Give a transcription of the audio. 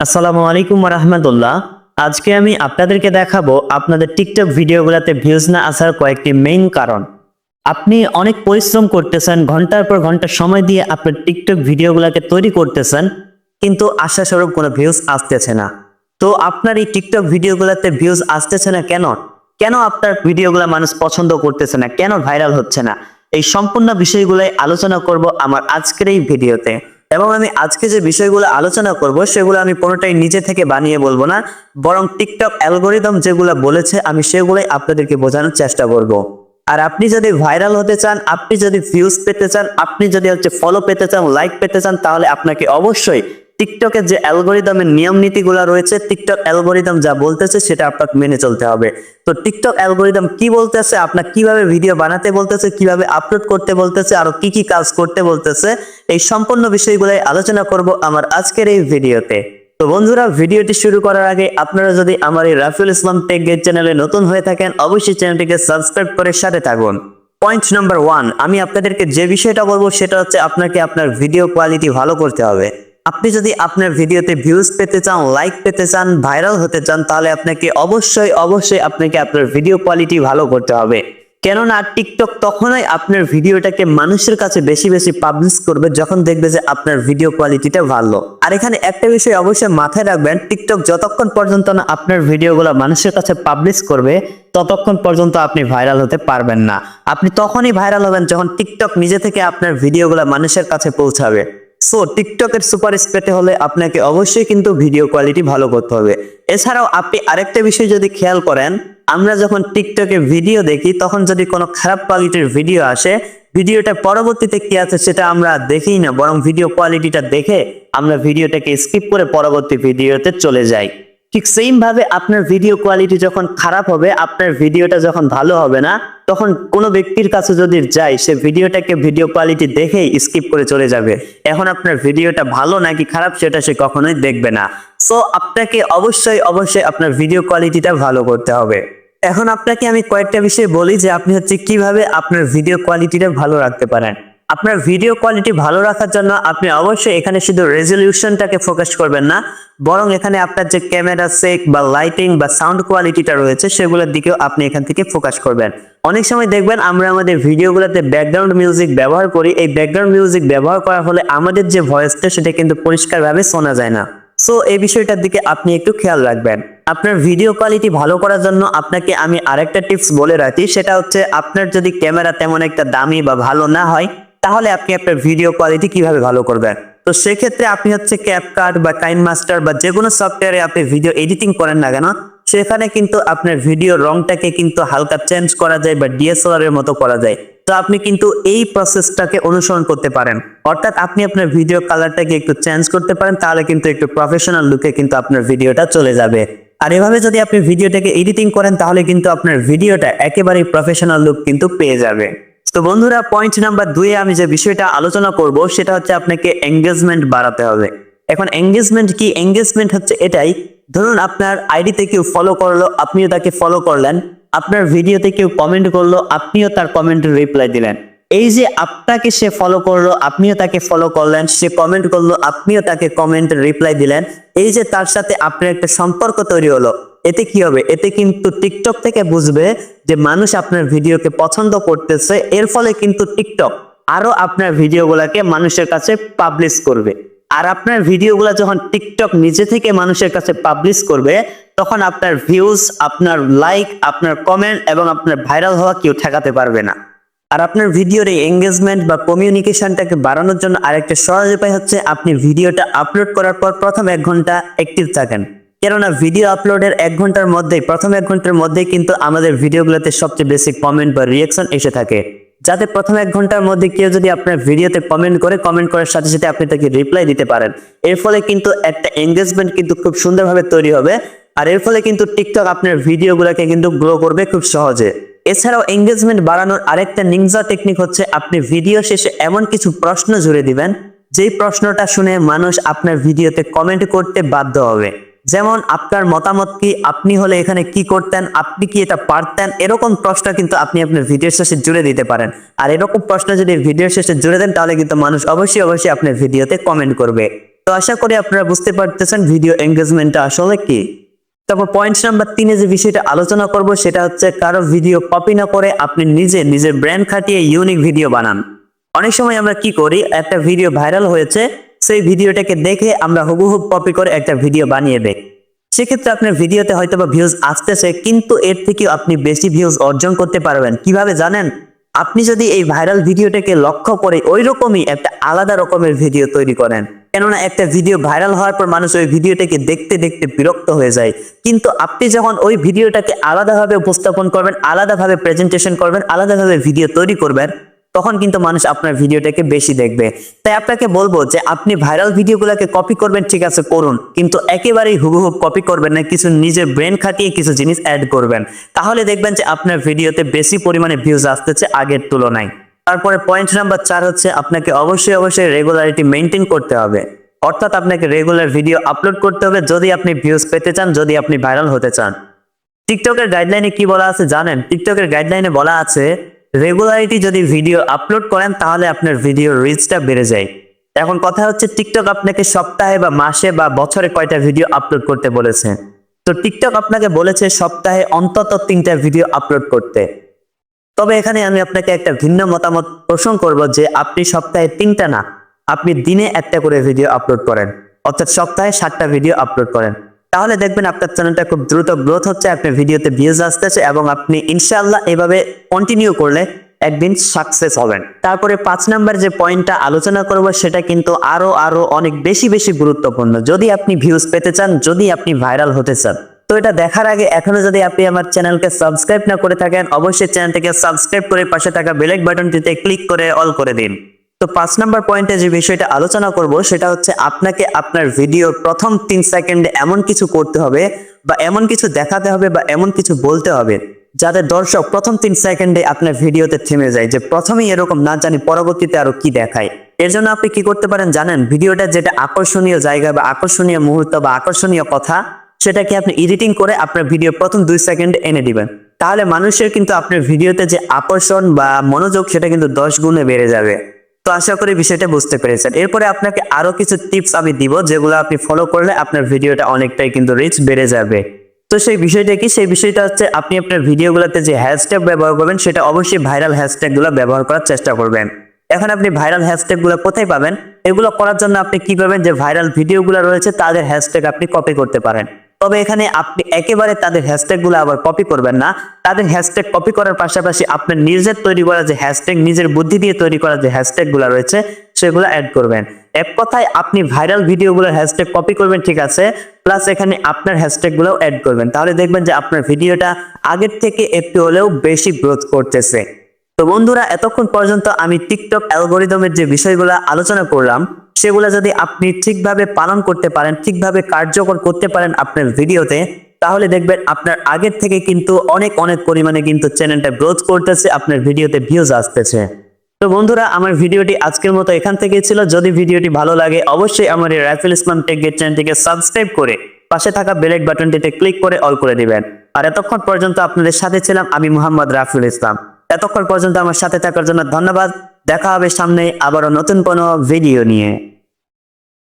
আসসালামু আলাইকুম রাহমাতুল্লাহ। আজকে আমি আপনাদেরকে দেখাবো আপনাদের টিকটক ভিডিওগুলোতে ভিউজ না আসার কয়েকটি মেইন কারণ। আপনি অনেক পরিশ্রম করতেছেন, ঘন্টার পর ঘন্টা সময় দিয়ে আপনার টিকটক ভিডিওগুলোকে তৈরি করতেছেন, কিন্তু আশাস্বরূপ কোনো ভিউজ আসতেছে না। তো আপনার এই টিকটক ভিডিওগুলোতে ভিউজ আসতেছে না কেন? কেন আপনার ভিডিওগুলো মানুষ পছন্দ করতেছে না? কেন ভাইরাল হচ্ছে না? এই সম্পূর্ণ বিষয়গুলোই আলোচনা করব আমার আজকের এই ভিডিওতে। এবং আমি আজকে যে বিষয়গুলো আলোচনা করব সেগুলো আমি কোনোটাই নিজে থেকে বানিয়ে বলবো না, বরং টিকটক অ্যালগোরিদম যেগুলো বলেছে আমি সেগুলোই আপনাদেরকে বোঝানোর চেষ্টা করব। আর আপনি যদি ভাইরাল হতে চান, আপনি যদি ভিউজ পেতে চান, আপনি যদি ফলো পেতে চান, লাইক পেতে চান, তাহলে আপনাকে অবশ্যই টিকটকের যে অ্যালগোরিদমের নিয়ম নীতিগুলো রয়েছে, টিকটক অ্যালগোরিদম যা বলতেছে সেটা আপনাকে মেনে চলতে হবে। তো টিকটক অ্যালগোরিদম কি বলতেছে, আপনার কিভাবে ভিডিও বানাতে বলতেছে, কিভাবে আপলোড করতে বলতেছে, আর কি কি কাজ করতে বলতেছে, এই সম্পূর্ণ বিষয়গুলোই আলোচনা করব আমার আজকের এই ভিডিওতে। তো বন্ধুরা, ভিডিওটি শুরু করার আগে আপনারা যদি আমার এই রাফিউল ইসলাম টেক গাইড চ্যানেলে নতুন হয়ে থাকেন, অবশ্যই চ্যানেলটিকে সাবস্ক্রাইব করে সাথে থাকুন। পয়েন্ট নাম্বার 1, আমি আপনাদেরকে যে বিষয়টা বলবো সেটা হচ্ছে আপনাকে আপনার ভিডিও কোয়ালিটি ভালো করতে হবে। আপনি যদি আপনার ভিডিওতে ভিউজ পেতে চান, লাইক পেতে চান, ভাইরাল হতে চান, তাহলে আপনাকে অবশ্যই আপনাকে আপনার ভিডিও কোয়ালিটি ভালো করতে হবে। কেননা টিকটক তখনই আপনার ভিডিওটাকে মানুষের কাছে বেশি বেশি পাবলিশ করবে যখন দেখবে যে আপনার ভিডিও কোয়ালিটিটা ভালো। আর এখানে একটা বিষয় অবশ্যই মাথায় রাখবেন, টিকটক যতক্ষণ পর্যন্ত না আপনার ভিডিওগুলো মানুষের কাছে পাবলিশ করবে ততক্ষণ পর্যন্ত আপনি ভাইরাল হতে পারবেন না। আপনি তখনই ভাইরাল হবেন যখন টিকটক নিজে থেকে আপনার ভিডিওগুলো মানুষের কাছে পৌঁছাবে। সো টিকটকের সুপারস্টার পেতে হলে আপনাকে অবশ্যই কিন্তু ভিডিও কোয়ালিটি ভালো করতে হবে। এছাড়াও আপনি আরেকটা বিষয় যদি খেয়াল করেন, আমরা যখন টিকটকে ভিডিও দেখি তখন যদি কোনো খারাপ কোয়ালিটির ভিডিও আসে, ভিডিওটা পরবর্তীতে কি আছে সেটা আমরা দেখিই না, বরং ভিডিও কোয়ালিটিটা দেখে আমরা ভিডিওটাকে স্কিপ করে পরবর্তী ভিডিওতে চলে যাই। ঠিক সেম ভাবে আপনার ভিডিও কোয়ালিটি যখন খারাপ হবে, আপনার ভিডিওটা যখন ভালো হবে না, তখন কোনো ব্যক্তির কাছে যদি যায়, সে ভিডিওটাকে ভিডিও কোয়ালিটি দেখেই স্কিপ করে চলে যাবে। এখন আপনার ভিডিওটা ভালো নাকি খারাপ সেটা সে কখনোই দেখবে না। সো আপনাকে অবশ্যই আপনার ভিডিও কোয়ালিটিটা ভালো করতে হবে। এখন আপনাকে আমি কয়েকটা বিষয় বলি যে আপনি কিভাবে আপনার ভিডিও কোয়ালিটিটা ভালো রাখতে পারেন। আপনার ভিডিও কোয়ালিটি ভালো রাখার জন্য আপনি অবশ্যই এখানে শুধু রেজলিউশনটাকে ফোকাস করবেন না, বরং এখানে আপনার যে ক্যামেরা সেক বা লাইটিং বা সাউন্ড কোয়ালিটিটা রয়েছে সেগুলোর দিকেও আপনি এখান থেকে ফোকাস করবেন। অনেক সময় দেখবেন আমরা আমাদের ভিডিওগুলোতে ব্যাকগ্রাউন্ড মিউজিক ব্যবহার করি, এই ব্যাকগ্রাউন্ড মিউজিক ব্যবহার করার ফলে আমাদের যে ভয়েসটা সেটা কিন্তু পরিষ্কারভাবে শোনা যায় না। সো এই বিষয়টার দিকে আপনি একটু খেয়াল রাখবেন। আপনার ভিডিও কোয়ালিটি ভালো করার জন্য আপনাকে আমি আরেকটা টিপস বলে রাখি, সেটা হচ্ছে আপনার যদি ক্যামেরা তেমন একটা দামি বা ভালো না হয়, তাহলে আপনি আপনার ভিডিও কোয়ালিটি কিভাবে ভালো করবেন। তো সেক্ষেত্রে আপনি ক্যাপকাট বা কাইনমাস্টার বা যে কোনো সফটওয়্যারে আপনি ভিডিও এডিটিং করেন না কেন, সেখানে কিন্তু আপনার ভিডিও রংটাকে কিন্তু হালকা চেঞ্জ করা যায় বা ডিএসএলআর এর মতো করা যায়। তো আপনি কিন্তু এই প্রসেসটাকে অনুসরণ করতে পারেন, অর্থাৎ আপনি আপনার ভিডিও কালারটাকে একটু চেঞ্জ করতে পারেন, তাহলে কিন্তু একটু প্রফেশনাল লুকে কিন্তু আপনার ভিডিওটা চলে যাবে। আর এভাবে যদি আপনি ভিডিওটাকে এডিটিং করেন তাহলে কিন্তু আপনার ভিডিওটা একেবারেই প্রফেশনাল লুক কিন্তু পেয়ে যাবে। তো বন্ধুরা, পয়েন্ট নাম্বার 2 এ আমি যে বিষয়টা আলোচনা করব সেটা হচ্ছে আপনাকে এঙ্গেজমেন্ট বাড়াতে হবে। এখন এঙ্গেজমেন্ট কি? এঙ্গেজমেন্ট হচ্ছে এটাই, ধরুন আপনার আইডিতে কেউ ফলো করলো, আপনিও তাকে ফলো করলেন, আপনার ভিডিওতে কেউ কমেন্ট করলো, আপনিও তার কমেন্টের রিপ্লাই দিলেন। এই যে আপনাকে সে ফলো করলো, আপনিও তাকে ফলো করলেন, সে কমেন্ট করলো, আপনিও তাকে কমেন্টের রিপ্লাই দিলেন, এই যে তার সাথে আপনার একটা সম্পর্ক তৈরি হলো, এতে কি হবে? এতে কিন্তু টিকটক থেকে বুঝবে যে মানুষ আপনার ভিডিওকে পছন্দ করতেছে, এর ফলে কিন্তু টিকটক আরো আপনার ভিডিওগুলোকে মানুষের কাছে পাবলিশ করবে। আর আপনার ভিডিওগুলো যখন টিকটক নিজে থেকে মানুষের কাছে পাবলিশ করবে, তখন আপনার ভিউজ, আপনার লাইক, আপনার কমেন্ট এবং আপনার ভাইরাল হওয়া কেউ ঠেকাতে পারবে না। আর আপনার ভিডিওর এই এঙ্গেজমেন্ট বা কমিউনিকেশনটাকে বাড়ানোর জন্য আরেকটা সহজ উপায় হচ্ছে আপনি ভিডিওটা আপলোড করার পর প্রথম 1 ঘন্টা অ্যাক্টিভ থাকেন। কেননা ভিডিও আপলোডের 1 ঘন্টার মধ্যেই, প্রথম 1 ঘন্টার মধ্যেই কিন্তু আমাদের ভিডিওগুলোতে সবচেয়ে বেশি কমেন্ট বা রিয়াকশন এসে থাকে। যাতে প্রথম 1 ঘন্টার মধ্যে কেউ যদি আপনার ভিডিওতে কমেন্ট করে, কমেন্ট করার সাথে সাথে আপনি তাকে রিপ্লাই দিতে পারেন। এর ফলে কিন্তু একটা এঙ্গেজমেন্ট কিন্তু খুব সুন্দরভাবে তৈরি হবে। আর এর ফলে কিন্তু টিকটক আপনার ভিডিওগুলোকে কিন্তু গ্রো করবে খুব সহজে। এছাড়াও এঙ্গেজমেন্ট বাড়ানোর আরেকটা নিনজা টেকনিক হচ্ছে আপনি ভিডিও শেষে এমন কিছু প্রশ্ন জুড়ে দিবেন যেই প্রশ্নটা শুনে মানুষ আপনার ভিডিওতে কমেন্ট করতে বাধ্য হবে। যেমন আপনার মতামত কি, আপনি হলে এখানে কি করতেন, আপনি কি এটা পারতেন, এরকম প্রশ্ন কিন্তু আপনি আপনার ভিডিওর শেষে জুড়ে দিতে পারেন। আর এরকম প্রশ্ন যদি ভিডিওর শেষে জুড়ে দেন তাহলে কিন্তু মানুষ অবশ্যই আপনার ভিডিওতে কমেন্ট করবে। তো আশা করি আপনারা বুঝতে পারতেছেন ভিডিও এঙ্গেজমেন্টটা আসলে কি। তারপর পয়েন্ট নাম্বার 3 যে বিষয়টা আলোচনা করব সেটা হচ্ছে কারো ভিডিও কপি না করে আপনি নিজের ব্র্যান্ড খাটিয়ে ইউনিক ভিডিও বানান। অনেক সময় আমরা কি করি, একটা ভিডিও ভাইরাল হয়েছে, সেই ভিডিওটাকে দেখে আমরা হুবহু কপি করে একটা ভিডিও বানিয়ে দেই। সেক্ষেত্রে আপনার ভিডিওতে হয়তো বা ভিউজ আসতেছে, কিন্তু এর থেকেও আপনি বেশি ভিউজ অর্জন করতে পারবেন কিভাবে জানেন? আপনি যদি এই ভাইরাল ভিডিওটাকে লক্ষ্য করে ওই রকমই একটা আলাদা রকমের ভিডিও তৈরি করেন। কেননা একটা ভিডিও ভাইরাল হওয়ার পর মানুষ ওই ভিডিওটাকে দেখতে দেখতে বিরক্ত হয়ে যায়, কিন্তু আপনি যখন ওই ভিডিওটাকে আলাদাভাবে উপস্থাপন করবেন, আলাদাভাবে প্রেজেন্টেশন করবেন, আলাদাভাবে ভিডিও তৈরি করবেন, তখন কিন্তু মানুষ আপনার ভিডিওটাকে বেশি দেখবে। তাই আপনাকে বলবো যে আপনি ভাইরাল ভিডিওগুলোকে কপি করবেন, ঠিক আছে করুন, কিন্তু একেবারেই হুবহু কপি করবেন না, কিছু নিজের ব্রেন খাটিয়ে কিছু জিনিস অ্যাড করবেন। তাহলে দেখবেন যে আপনার ভিডিওতে বেশি পরিমাণে ভিউজ আসতেছে আগের তুলনায়। তারপরে পয়েন্ট নাম্বার 4 হচ্ছে আপনাকে অবশ্যই রেগুলারিটি মেনটেন করতে হবে। অর্থাৎ আপনাকে রেগুলার ভিডিও আপলোড করতে হবে যদি আপনি ভিউজ পেতে চান, যদি আপনি ভাইরাল হতে চান। টিকটকের গাইডলাইনে কি বলা আছে জানেন? টিকটকের গাইডলাইনে বলা আছে রেগুলারিটি যদি ভিডিও আপলোড করেন তাহলে আপনার ভিডিও রিচটা বেড়ে যায়। এখন কথা হচ্ছে টিকটক আপনাকে সপ্তাহে বা মাসে বা বছরে কয়টা ভিডিও আপলোড করতে বলেছে? তো টিকটক আপনাকে বলেছে সপ্তাহে অন্তত 3টা ভিডিও আপলোড করতে। তবে এখানে আমি আপনাকে একটা ভিন্ন মতামত পোষণ করব যে আপনি সপ্তাহে 3টা না, আপনি দিনে একটা করে ভিডিও আপলোড করেন, অর্থাৎ সপ্তাহে 7টা ভিডিও আপলোড করেন। তাহলে দেখবেন আপনার চ্যানেলটা খুব দ্রুত গ্রোথ হচ্ছে, আপনার ভিডিওতে ভিউজ আসতেছে এবং আপনি ইনশাআল্লাহ এভাবে কন্টিনিউ করলে একদিন সাকসেস হবেন। তারপরে 5 নাম্বার যে পয়েন্টটা আলোচনা করব সেটা কিন্তু আরো অনেক বেশি গুরুত্বপূর্ণ। যদি আপনি ভিউজ পেতে চান, যদি আপনি ভাইরাল হতে চান, তো এটা দেখার আগে এখনো যদি আপনি আমার চ্যানেলকে সাবস্ক্রাইব না করে থাকেন, অবশ্যই চ্যানেলটিকে সাবস্ক্রাইব করে পাশে থাকা বেল বাটনটিতে ক্লিক করে অল করে দিন। তো 5 নাম্বার পয়েন্টে যে বিষয়টা আলোচনা করব সেটা হচ্ছে আপনাকে আপনার ভিডিওর প্রথম 3 সেকেন্ডে এমন কিছু করতে হবে বা এমন কিছু দেখাতে হবে বা এমন কিছু বলতে হবে যাতে দর্শক প্রথম 3 সেকেন্ডে আপনার ভিডিওতে থেমে যায়, যে প্রথমেই এরকম না জানি পরবর্তীতে আরো কি দেখায়। এর জন্য আপনি কি করতে পারেন জানেন? ভিডিওটা যেটা আকর্ষণীয় জায়গা বা আকর্ষণীয় মুহূর্ত বা আকর্ষণীয় কথা, সেটাকে আপনি এডিটিং করে আপনার ভিডিও প্রথম 2 সেকেন্ডে এনে দিবেন। তাহলে মানুষের কিন্তু আপনার ভিডিওতে যে আকর্ষণ বা মনোযোগ সেটা কিন্তু 10 গুণে বেড়ে যাবে। তো আশা করি বিষয়টা বুঝতে পেরেছেন। এরপরে আপনাকে আরো কিছু টিপস আমি দিব যেগুলো আপনি ফলো করলে আপনার ভিডিওটা অনেকটাই কিন্তু রিচ বেড়ে যাবে। তো সেই বিষয়টা কি? সেই বিষয়টা হচ্ছে আপনি আপনার ভিডিওগুলোতে যে হ্যাশট্যাগ ব্যবহার করবেন সেটা অবশ্যই ভাইরাল হ্যাশট্যাগুলো ব্যবহার করার চেষ্টা করবেন। এখন আপনি ভাইরাল হ্যাশট্যাগুলো কোথায় পাবেন? এগুলো করার জন্য আপনি কি পাবেন, যে ভাইরাল ভিডিওগুলো রয়েছে তাদের হ্যাশট্যাগ আপনি কপি করতে পারেন। তবে এখানে আপনি একেবারে তাদের হ্যাশট্যাগুলো আবার কপি করবেন না। তাদের হ্যাশট্যাগ কপি করার পাশাপাশি আপনার নিজের তৈরি করা যে হ্যাশট্যাগ, নিজের বুদ্ধি দিয়ে তৈরি করা যে হ্যাশট্যাগুলো রয়েছে সেগুলো অ্যাড করবেন। এক কথায় আপনি ভাইরাল ভিডিওগুলোর হ্যাশট্যাগ কপি করবেন, ঠিক আছে, প্লাস এখানে আপনার হ্যাশট্যাগুলো অ্যাড করবেন। তাহলে দেখবেন যে আপনার ভিডিওটা আগের থেকে একটু হলেও বেশি গ্রোথ করতেছে। তো বন্ধুরা, এতক্ষণ পর্যন্ত আমি টিকটক অ্যালগরিদমের যে বিষয়গুলো আলোচনা করলাম সেগুলো যদি আপনি ঠিকভাবে পালন করতে পারেন, ঠিকভাবে কার্যকর করতে পারেন আপনার ভিডিওতে, তাহলে দেখবেন আপনার আগের থেকে কিন্তু অনেক পরিমাণে কিন্তু চ্যানেলটা গ্রোথ করতেছে, আপনার ভিডিওতে ভিউজ আসতেছে। তো বন্ধুরা, আমার ভিডিওটি আজকের মতো এখান থেকেই ছিল। যদি ভিডিওটি ভালো লাগে অবশ্যই আমার এই রাইফেল ইসলাম টেক গেট চ্যানেলটিকে সাবস্ক্রাইব করে পাশে থাকা বেল বাটনটিতে ক্লিক করে অল করে দিবেন। আর এতক্ষণ পর্যন্ত আপনাদের সাথে ছিলাম আমি মোহাম্মদ রাফিউল ইসলাম। এতক্ষণ পর্যন্ত আমার সাথে থাকার জন্য ধন্যবাদ। দেখা হবে সামনে আবারও নতুন কোনো ভিডিও নিয়ে।